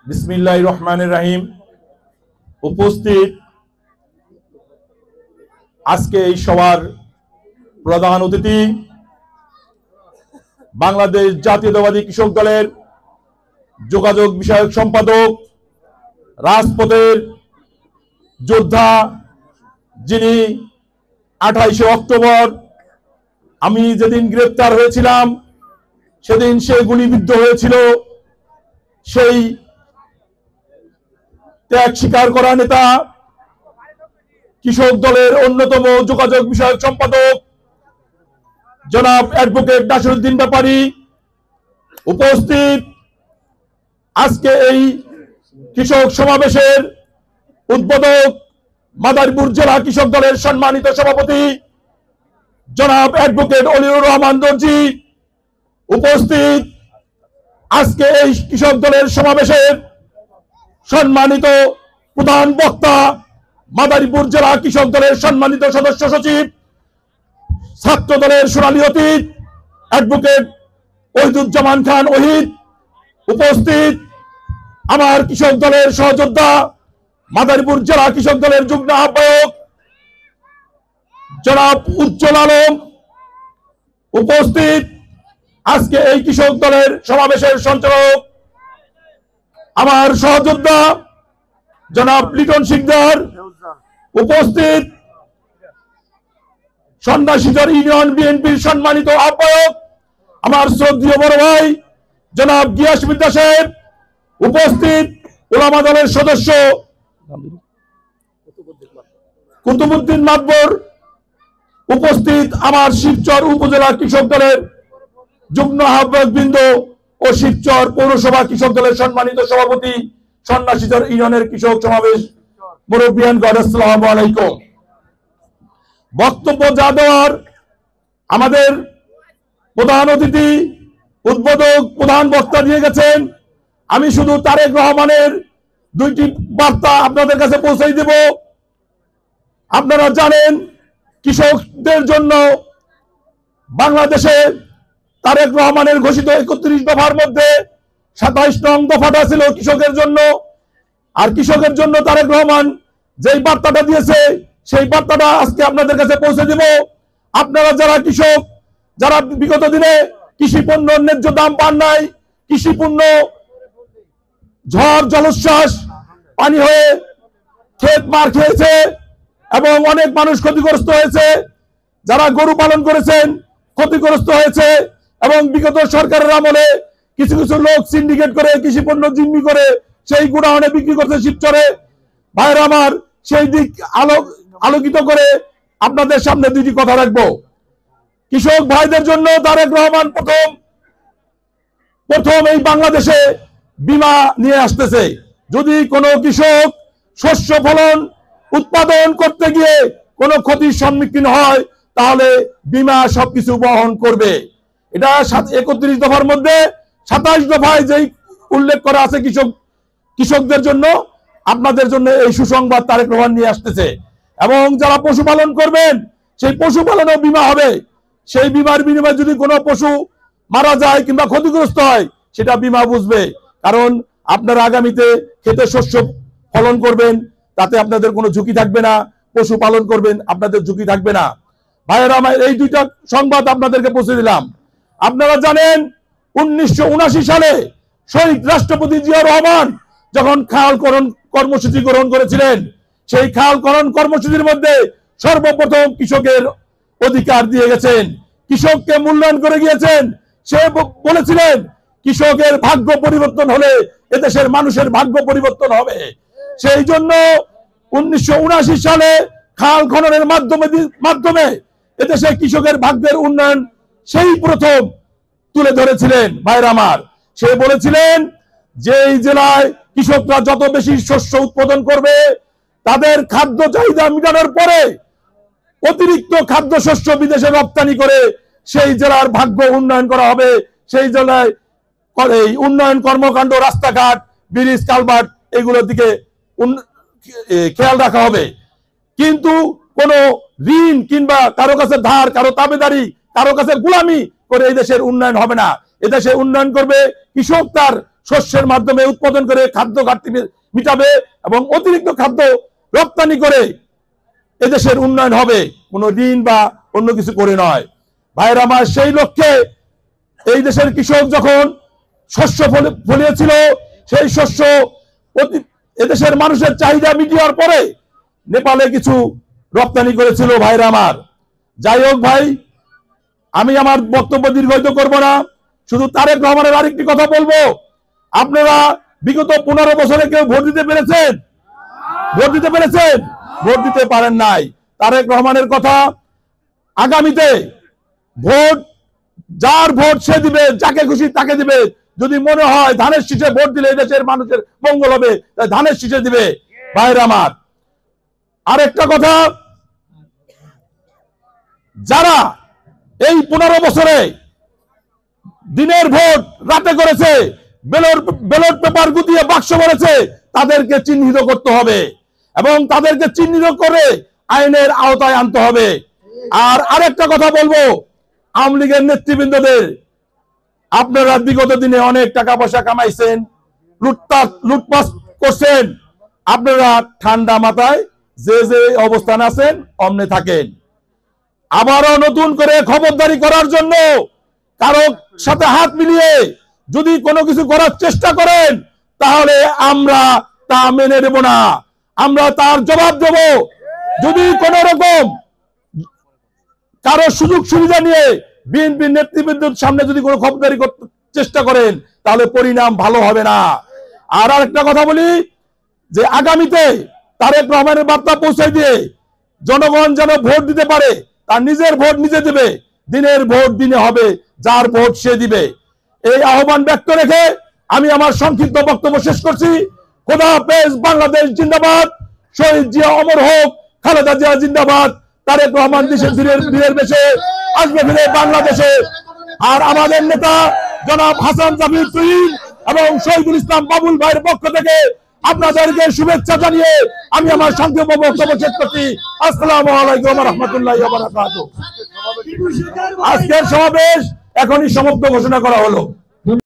বিসমিল্লাহির রহমানির রহিম। উপস্থিত আজকে এই সভার প্রধান অতিথি বাংলাদেশ জাতীয়তাবাদী কৃষক দলের যোগাযোগ বিষয়ক সম্পাদক, রাজপথের যোদ্ধা, যিনি 28শে অক্টোবর আমি যেদিন গ্রেফতার হয়েছিলাম সেদিন সে গুলিবিদ্ধ হয়েছিল, সেই ত্যাগ স্বীকার করা নেতা, কৃষক দলের অন্যতম যোগাযোগ বিষয়ক সম্পাদক জনাব অ্যাডভোকেট নাসিরউদ্দিন ব্যাপারী। উপস্থিত আজকে এই কৃষক সমাবেশের উদ্বোধক মাদারীপুর জেলা কৃষক দলের সম্মানিত সভাপতি জনাব অ্যাডভোকেট অলিউর রহমান দর্জি। উপস্থিত আজকে এই কৃষক দলের সমাবেশের সম্মানিত প্রধান বক্তা মাদারীপুর জেলা কৃষক দলের সম্মানিত সদস্য সচিব, ছাত্র দলের সোনালী অতীত অ্যাডভোকেট ওহিদুজ্জামান খান ওহিদ। উপস্থিত আমার কৃষক দলের সহযোদ্ধা মাদারীপুর জেলা কৃষক দলের যুগ্ম আহ্বায়ক জনাব উজ্জ্বল আলম। উপস্থিত আজকে এই কৃষক দলের সমাবেশের সঞ্চালক আমার সহযোদ্ধা জনাব লিটন সিকদার। উপস্থিত সন্ন্যাসীচর ইউনিয়ন বিএনপির সম্মানিত আহ্বায়ক আমার শ্রদ্ধেয় বড় ভাই জনাব গিয়াস মির্জা সাহেব। উপস্থিত ওলামা দলের সদস্য কুতুবউদ্দিন মাতবর। উপস্থিত আমার শিবচর উপজেলা কৃষক দলের যুগ্ম আহ্বায়ক বৃন্দ ও শিবচর পৌরসভা কৃষক দলের সম্মানিত সভাপতি সন্ন্যাসীচর ইউনিয়নের কৃষক সমাবেশ মুরব্বিয়ানগণ, আসসালামু আলাইকুম। বক্তব্য যা দেওয়ার আমাদের প্রধান অতিথি উদ্বোধক প্রধান বক্তা দিয়ে গেছেন। আমি শুধু তারেক রহমানের দুইটি বার্তা আপনাদের কাছে পৌঁছে দেব। আপনারা জানেন কৃষকদের জন্য বাংলাদেশে তারেক রহমানের ঘোষিত 31 দফার মধ্যে 27 নং দফাটা ছিল কৃষকের জন্য। আর কৃষকের জন্য তারেক রহমান যেই বার্তাটা দিয়েছে সেই বার্তাটা আজকে আপনাদের কাছে পৌঁছে দেব। আপনারা যারা কৃষক, যারা বিগত দিনে কৃষি পণ্য ন্যায্য দাম পান নাই, কৃষি পণ্য ঝড় জলোচ্ছ্বাস পানি হয়ে ক্ষেত মার খেয়েছে এবং অনেক মানুষ ক্ষতিগ্রস্ত হয়েছে, যারা গরু পালন করেছেন ক্ষতিগ্রস্ত হয়েছে এবং বিগত সরকারের আমলে কিছু কিছু লোক সিন্ডিকেট করে কৃষি পণ্য জিম্মি করে সেই গোডাউনে বিক্রি করছে শিবচরে। ভাইরা আমার, সেই দিক আলোকিত করে আপনাদের সামনে দুইটি কথা রাখবো। কৃষক ভাইদের জন্য তারেক রহমান প্রথম এই বাংলাদেশে বীমা নিয়ে আসতেছে। যদি কোনো কৃষক শস্য ফলন উৎপাদন করতে গিয়ে কোনো ক্ষতির সম্মুখীন হয় তাহলে বীমা সবকিছু বহন করবে। এটা 31 দফার মধ্যে 27 দফায় যেই উল্লেখ করা আছে কৃষকদের জন্য, আপনাদের জন্য এই সুসংবাদ তারেক রহমান নিয়ে আসতেছে। এবং যারা পশুপালন করবেন সেই পশুপালনেও বীমা হবে। সেই বীমার বিনিময়ে যদি কোনো পশু মারা যায় কিংবা ক্ষতিগ্রস্ত হয় সেটা বীমা বুঝবে। কারণ আপনারা আগামীতে খেতে শস্য ফলন করবেন, তাতে আপনাদের কোনো ঝুঁকি থাকবে না। পশু পালন করবেন, আপনাদের ঝুঁকি থাকবে না। ভাইয়েরা আমার, এই দুইটা সংবাদ আপনাদেরকে পৌঁছে দিলাম। আপনারা জানেন 1979 সালে শহীদ রাষ্ট্রপতি জিয়াউর রহমান যখন খালকরণ কর্মসূচি গ্রহণ করেছিলেন, সেই খালকরণ কর্মসূচির মধ্যে সর্বপ্রথম কৃষকের অধিকার দিয়ে গেছেন, কৃষককে মূল্যায়ন করে গিয়েছেন। সে বলেছিলেন কৃষকের ভাগ্য পরিবর্তন হলে এদেশের মানুষের ভাগ্য পরিবর্তন হবে। সেই জন্য 1979 সালে খাল খননের মাধ্যমে এদেশে কৃষকের ভাগ্যের উন্নয়ন সেই প্রথম তুলে ধরেছিলেন। ভাইরা আমার, সে বলেছিলেন যে এই জেলায় কৃষকরা যত বেশি শস্য উৎপাদন করবে তাদের খাদ্য চাহিদা মেটানোর পরে অতিরিক্ত খাদ্য শস্য বিদেশে রপ্তানি করে সেই জেলার ভাগ্য উন্নয়ন করা হবে। সেই জেলায় এই উন্নয়ন কর্মকাণ্ড, রাস্তাঘাট, ব্রিজ, কালভার্ট এগুলোর দিকে খেয়াল রাখা হবে। কিন্তু কোন ঋণ কিংবা কারো কাছে ধার, কারো তাবেদারি, কারো কাছে গোলামি করে এই দেশের উন্নয়ন হবে না। এদেশে উন্নয়ন করবে কৃষক তার শস্যের মাধ্যমে উৎপাদন করে খাদ্য ঘাটতি মিটাবে এবং অতিরিক্ত খাদ্য রপ্তানি করে এদেশের উন্নয়ন হবে, কোনো ঋণ বা অন্য কিছু করে নয়। ভাইয়ের আমার, সেই লক্ষ্যে এই দেশের কৃষক যখন শস্য ফলিয়েছিল, সেই শস্য এদেশের মানুষের চাহিদা মিটিয়ে পরে নেপালে কিছু রপ্তানি করেছিল। ভাইরা আমার, যাই হোক ভাই, আমি আমার বক্তব্য দীর্ঘায়িত করব না, শুধু তারেক রহমানের আরেকটি কথা বলবো। আপনারা বিগত 15 বছরে কেউ ভোট দিতে পেরেছেন? ভোট দিতে পেরেছেন? ভোট দিতে পারেন নাই। তারেক রহমানের কথা, আগামীতে ভোট যার ভোট সে দিবে, যাকে খুশি তাকে দিবে। যদি মনে হয় ধানের শীষে ভোট দিলে দেশের মানুষের মঙ্গল হবে, তাই ধানের শীষে দিবে। ভাইরা আমার, আরেকটা কথা, যারা এই 15 বছরে দিনের ভোট রাতে করেছে, ব্যালট পেপার গুটিয়ে বাক্স ভরেছে, তাদেরকে চিহ্নিত করতে হবে এবং তাদেরকে চিহ্নিত করে আইনের আওতায় আনতে হবে। আর আরেকটা কথা বলবো, আওয়ামী লীগের নেতৃবৃন্দদের, আপনারা বিগত দিনে অনেক টাকা পয়সা কামাইছেন, লুটপাট করছেন, আপনারা ঠান্ডা মাথায় যে যে অবস্থান আছেন অমনে থাকেন। আবারও নতুন করে খবরদারি করার জন্য কারো সাথে হাত মিলিয়ে যদি কোনো কিছু করার চেষ্টা করেন, তাহলে আমরা তা মেনে নেব না, আমরা তার জবাব দেব। যদি কোন রকম কারো সুযোগ সুবিধা নিয়ে বিএনপি নেতৃবৃন্দের সামনে যদি কোনো খবরদারি করতে চেষ্টা করেন, তাহলে পরিণাম ভালো হবে না। আর আরেকটা কথা বলি, যে আগামীতে তারেক রহমানের বার্তা পৌঁছে দিয়ে জনগণ যেন ভোট দিতে পারে, তার নিজের ভোট নিজে দিবে, দিনের ভোট দিনে হবে, যার ভোট সে দিবে। এই আহ্বান ব্যক্ত রেখে আমি আমার সংক্ষিপ্ত বক্তব্য শেষ করছি। খোদা হাফেজ। বাংলাদেশ জিন্দাবাদ। শহীদ জিয়া অমর হোক। খালেদা জিয়া জিন্দাবাদ। তারেক রহমান দিনের বেশে আসবে ফিরে বাংলাদেশে। আর আমাদের নেতা জনাব হাসান জাবির তুহিন এবং শহীদুল ইসলাম বাবুল ভাইয়ের পক্ষ থেকে আপনাদেরকে শুভেচ্ছা জানিয়ে আমি আমার সংক্ষিপ্ত বক্তব্য শেষ করছি। আসসালামু আলাইকুম ওয়া রাহমাতুল্লাহি ওয়া বারাকাতুহু। আজকের সমাবেশ এখনই সমাপ্ত ঘোষণা করা হলো।